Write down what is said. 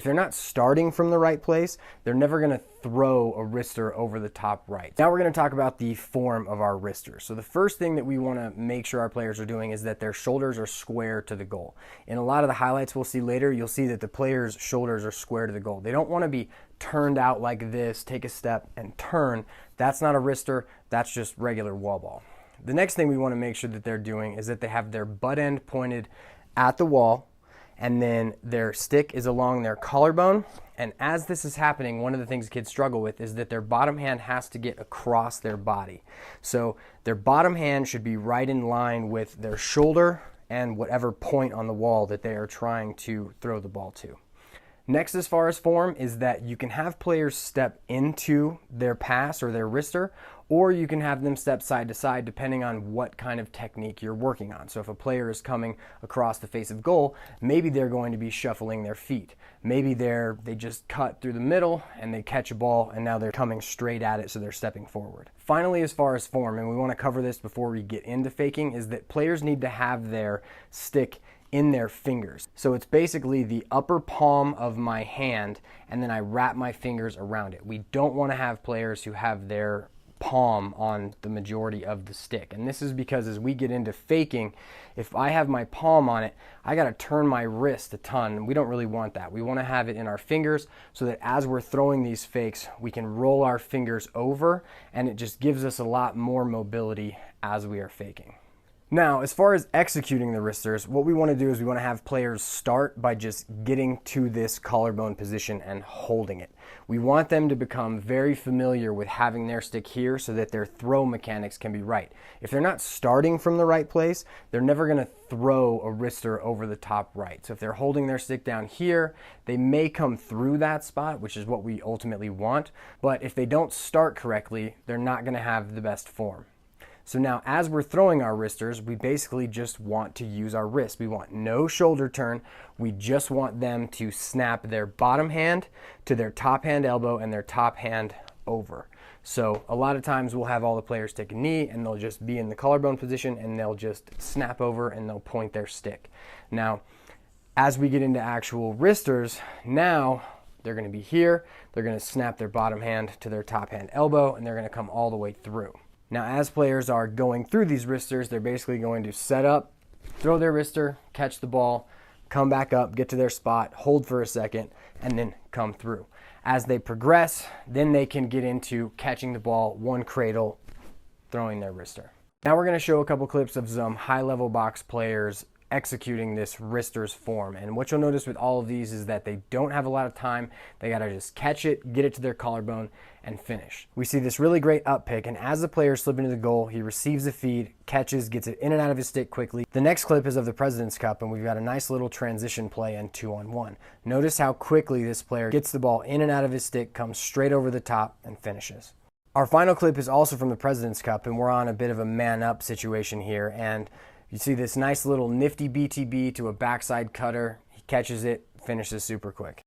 If they're not starting from the right place, they're never going to throw a wrister over the top right. Now we're going to talk about the form of our wristers. So the first thing that we want to make sure our players are doing is that their shoulders are square to the goal. In a lot of the highlights we'll see later, you'll see that the players' shoulders are square to the goal. They don't want to be turned out like this, take a step and turn. That's not a wrister, that's just regular wall ball. The next thing we want to make sure that they're doing is that they have their butt end pointed at the wall, and then their stick is along their collarbone. And as this is happening, one of the things kids struggle with is that their bottom hand has to get across their body. So their bottom hand should be right in line with their shoulder and whatever point on the wall that they are trying to throw the ball to. Next, as far as form, is that you can have players step into their pass or their wrister, or you can have them step side to side depending on what kind of technique you're working on. So if a player is coming across the face of goal, maybe they're going to be shuffling their feet. Maybe they just cut through the middle and they catch a ball and now they're coming straight at it, so they're stepping forward. Finally, as far as form, and we want to cover this before we get into faking, is that players need to have their stick in their fingers. So it's basically the upper palm of my hand and then I wrap my fingers around it. We don't want to have players who have their palm on the majority of the stick. And this is because as we get into faking, if I have my palm on it, I got to turn my wrist a ton. We don't really want that. We want to have it in our fingers so that as we're throwing these fakes, we can roll our fingers over and it just gives us a lot more mobility as we are faking. Now, as far as executing the wristers, what we want to do is we want to have players start by just getting to this collarbone position and holding it. We want them to become very familiar with having their stick here so that their throw mechanics can be right. If they're not starting from the right place, they're never going to throw a wrister over the top right. So if they're holding their stick down here, they may come through that spot, which is what we ultimately want. But if they don't start correctly, they're not going to have the best form. So now as we're throwing our wristers, we basically just want to use our wrist. We want no shoulder turn. We just want them to snap their bottom hand to their top hand elbow and their top hand over. So a lot of times we'll have all the players take a knee and they'll just be in the collarbone position and they'll just snap over and they'll point their stick. Now, as we get into actual wristers, now they're going to be here. They're going to snap their bottom hand to their top hand elbow and they're going to come all the way through. Now, as players are going through these wristers, they're basically going to set up, throw their wrister, catch the ball, come back up, get to their spot, hold for a second, and then come through. As they progress, then they can get into catching the ball, one cradle, throwing their wrister. Now we're going to show a couple clips of some high-level box players executing this wristers form. And what you'll notice with all of these is that they don't have a lot of time. They got to just catch it, get it to their collarbone, and finish. We see this really great up pick, and as the player slips into the goal, he receives the feed, catches, gets it in and out of his stick quickly. The next clip is of the President's Cup, and we've got a nice little transition play and 2-on-1. Notice how quickly this player gets the ball in and out of his stick, comes straight over the top, and finishes. Our final clip is also from the President's Cup, and we're on a bit of a man-up situation here, and you see this nice little nifty BTB to a backside cutter. He catches it, finishes super quick.